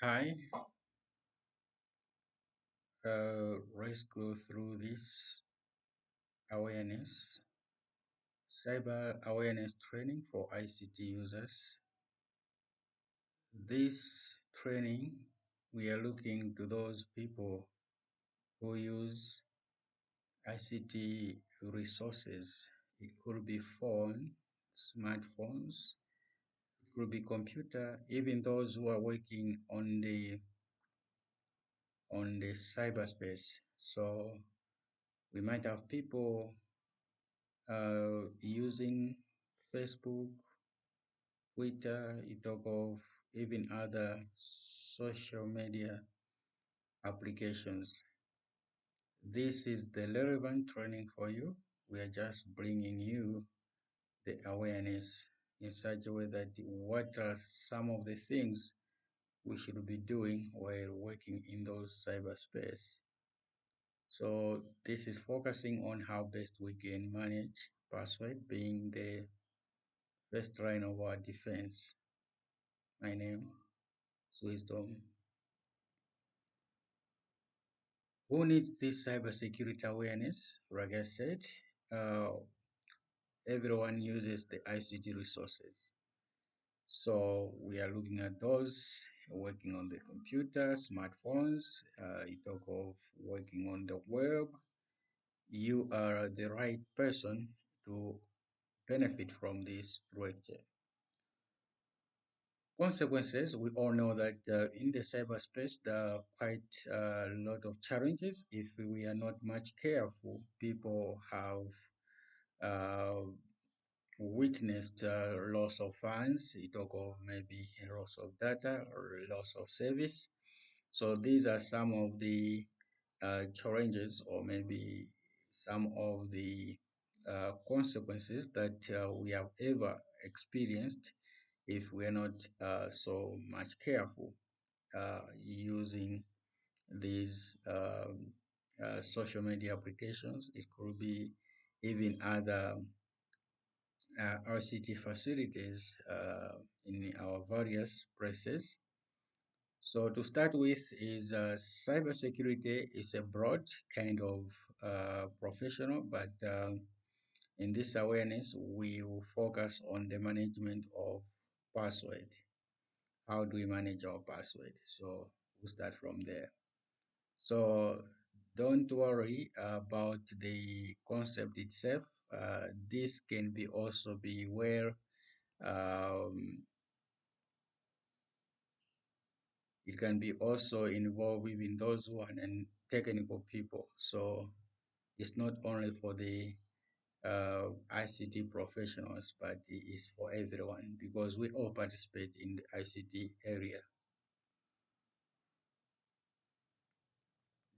Hi, let's go through this awareness, cyber awareness training for ICT users. This training, we are looking to those people who use ICT resources. It could be phone, smartphones, it could be computer, even those who are working on the cyberspace. So we might have people using Facebook, Twitter, you talk of even other social media applications. This is the relevant training for you. We are just bringing you the awareness in such a way that what are some of the things we should be doing while working in those cyberspace. So this is focusing on how best we can manage password being the first line of our defense. My name is Wisdom. Who needs this cybersecurity awareness? Like I said, uh, everyone uses the ICT resources. So we are looking at those working on the computer, smartphones, you talk of working on the web. You are the right person to benefit from this project. Consequences, we all know that in the cyberspace, there are quite a lot of challenges. If we are not much careful, people have uh, witnessed loss of funds, you talk of maybe loss of data or loss of service. So these are some of the challenges or maybe some of the consequences that we have ever experienced if we are not so much careful using these social media applications. It could be even other RCT facilities in our various places. So to start with is cybersecurity is a broad kind of professional, but in this awareness, we will focus on the management of password. How do we manage our password? So we'll start from there. So don't worry about the concept itself. This can be also be where um, it can be also involved even those who are technical people. So it's not only for the ICT professionals, but it is for everyone because we all participate in the ICT area.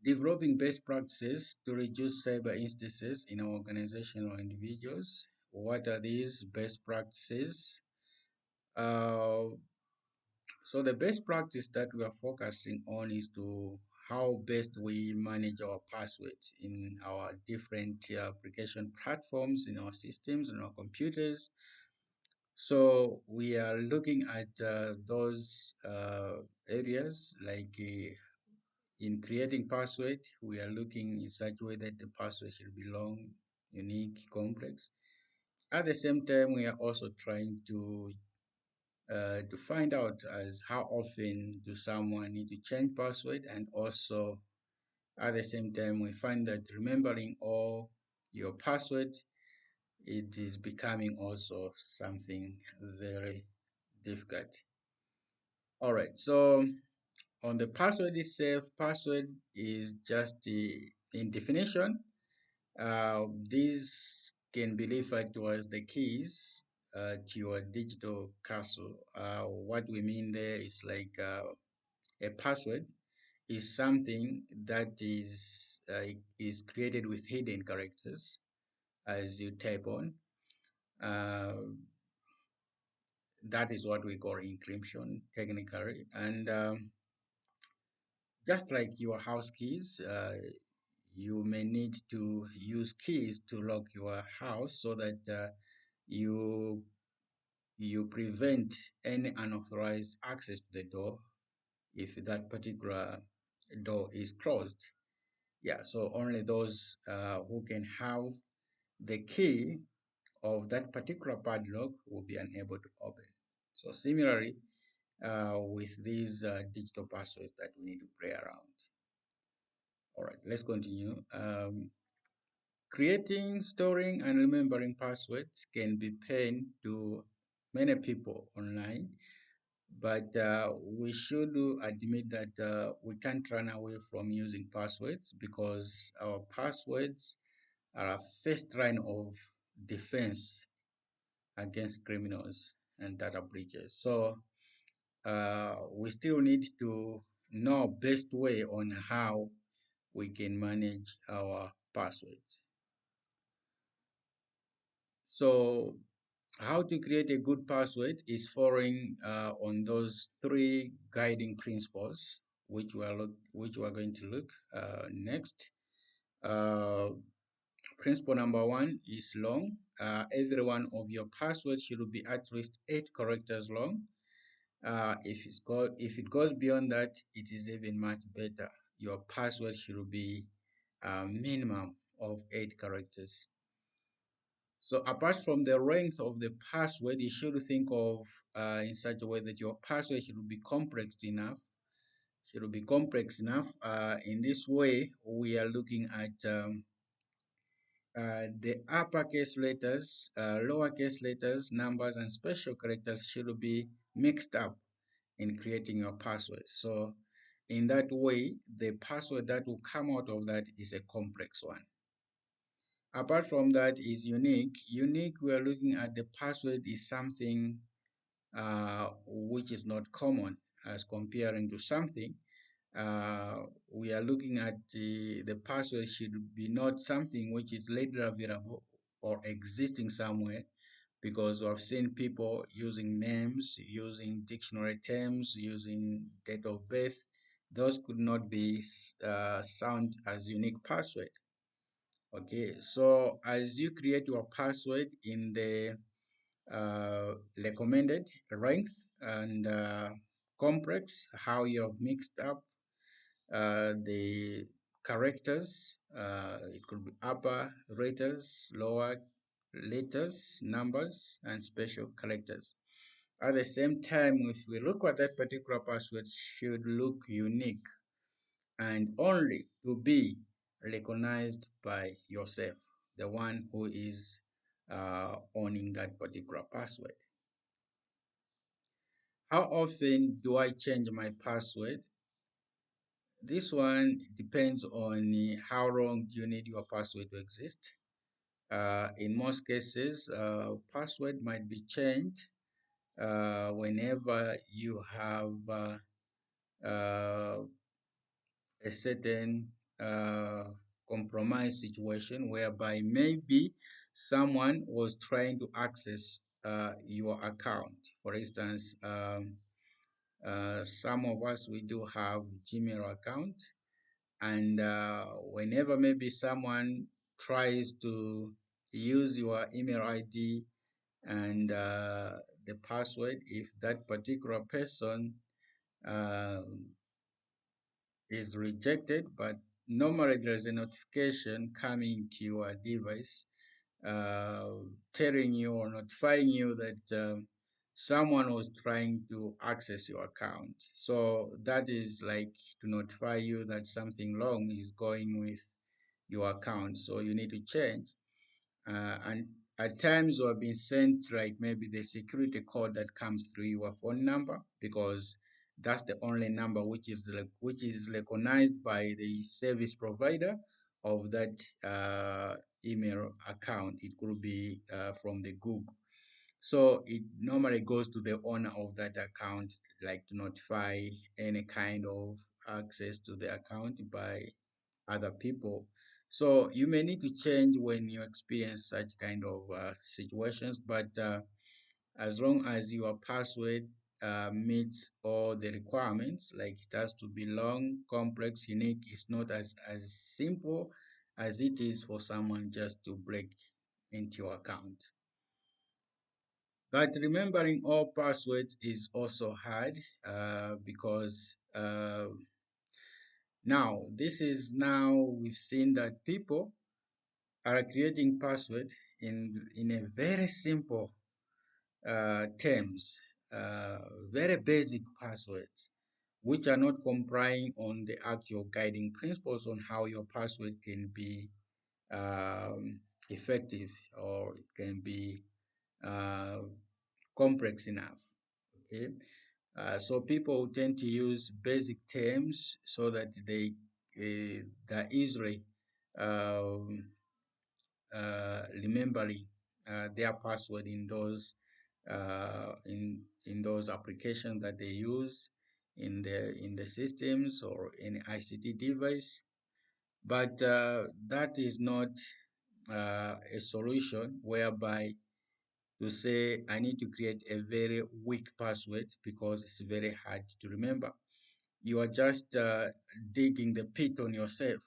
Developing best practices to reduce cyber instances in our organization or individuals. What are these best practices? Uh, so the best practice that we are focusing on is to how best we manage our passwords in our different application platforms, in our systems, in our computers. So we are looking at those areas like in creating password, we are looking in such a way that the password should be long, unique, complex. At the same time, we are also trying to find out as how often do someone need to change password, and also at the same time we find that remembering all your password, it is becoming also something very difficult. All right, so on the password itself, password is just in definition. These can be referred to as the keys to your digital castle. What we mean there is like a password is something that is created with hidden characters as you type on. Uh, that is what we call encryption technically. And just like your house keys, you may need to use keys to lock your house so that you you prevent any unauthorized access to the door if that particular door is closed. Yeah, so only those who can have the key of that particular padlock will be unable to open. So similarly, with these digital passwords that we need to play around. All right, let's continue. Creating, storing, and remembering passwords can be pain to many people online, but we should admit that we can't run away from using passwords because our passwords are a first line of defense against criminals and data breaches. So we still need to know best way on how we can manage our passwords. So how to create a good password is following on those three guiding principles, which we are going to look next. Uh, Principle number one is long. Every one of your passwords should be at least 8 characters long. If it goes beyond that, it is even much better. Your password should be a minimum of 8 characters. So apart from the length of the password, you should think of in such a way that your password should be complex enough. Should be complex enough. In this way, we are looking at the uppercase letters, lowercase letters, numbers, and special characters should be mixed up in creating your password. So in that way, the password that will come out of that is a complex one. Apart from that is unique. Unique, we are looking at the password is something which is not common as comparing to something. We are looking at the password should be not something which is later available or existing somewhere, because I've seen people using names, using dictionary terms, using date of birth. Those could not be sound as unique password. Okay, so as you create your password in the recommended length and complex, how you have mixed up the characters, it could be upper letters, lower letters, numbers, and special characters. At the same time, if we look at that particular password, should look unique and only to be recognized by yourself, the one who is owning that particular password. How often do I change my password? This one depends on how long do you need your password to exist. In most cases, password might be changed whenever you have uh, a certain uh, compromise situation whereby maybe someone was trying to access your account. For instance, some of us, we do have Gmail account, and whenever maybe someone tries to use your email ID and the password, if that particular person uh, is rejected, but normally there's a notification coming to your device uh, telling you or notifying you that someone was trying to access your account. So that is like to notify you that something wrong is going with your account. So you need to change. And at times we have been sent like maybe the security code that comes through your phone number, because that's the only number which is recognized by the service provider of that email account. It could be from the Google. So it normally goes to the owner of that account, like to notify any kind of access to the account by other people. So you may need to change when you experience such kind of situations, but as long as your password meets all the requirements, like it has to be long, complex, unique, it's not as simple as it is for someone just to break into your account. But remembering all passwords is also hard because now we've seen that people are creating password in a very simple terms, very basic passwords, which are not complying on the actual guiding principles on how your password can be effective or it can be uh, complex enough. Okay, so people tend to use basic terms so that they're easily um, remembering their password in those applications that they use in the systems or in ICT device. But that is not a solution whereby to say I need to create a very weak password because it's very hard to remember. You are just digging the pit on yourself.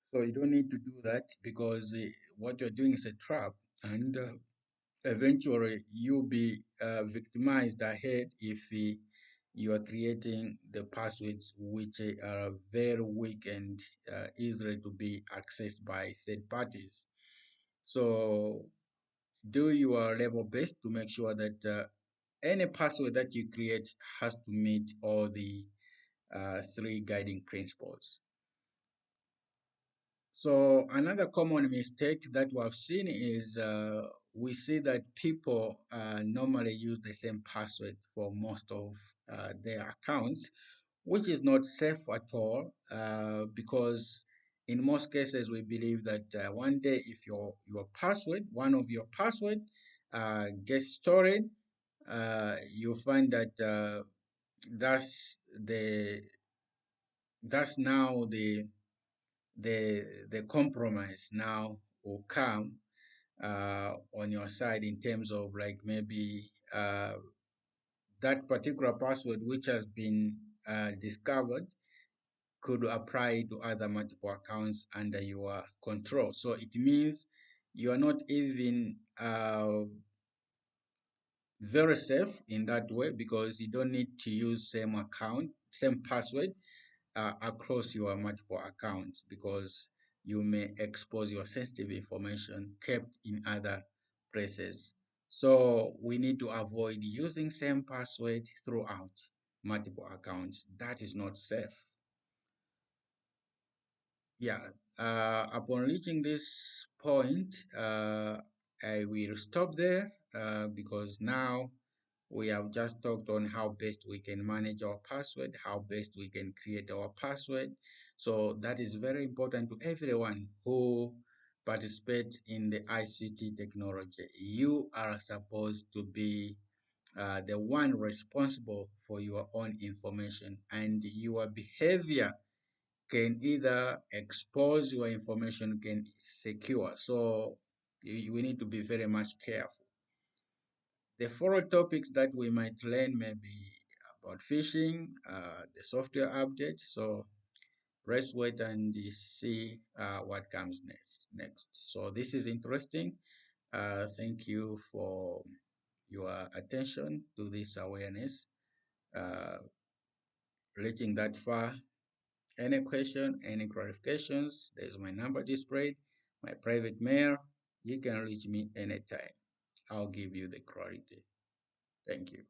So you don't need to do that because what you're doing is a trap, and eventually you'll be victimized ahead if you are creating the passwords which are very weak and easily to be accessed by third parties. So do your level best to make sure that any password that you create has to meet all the three guiding principles. So another common mistake that we have seen is we see that people normally use the same password for most of their accounts, which is not safe at all because in most cases we believe that one day if one of your password gets stolen, you find that that's the that's now the compromise now will come on your side in terms of like maybe that particular password which has been discovered could apply to other multiple accounts under your control. So it means you are not even very safe in that way because you don't need to use same password across your multiple accounts because you may expose your sensitive information kept in other places. So we need to avoid using same password throughout multiple accounts. That is not safe. Yeah. Upon reaching this point, I will stop there because now we have just talked on how best we can manage our password, how best we can create our password. So that is very important to everyone who participates in the ICT technology. You are supposed to be the one responsible for your own information, and your behavior can either expose your information, can secure. So we need to be very much careful. The four topics that we might learn may be about phishing, the software update. So let's wait and see what comes next. So this is interesting. Thank you for your attention to this awareness. Uh, Reaching that far, any question, any clarifications, there's my number displayed, my private mail. You can reach me anytime. I'll give you the clarity. Thank you.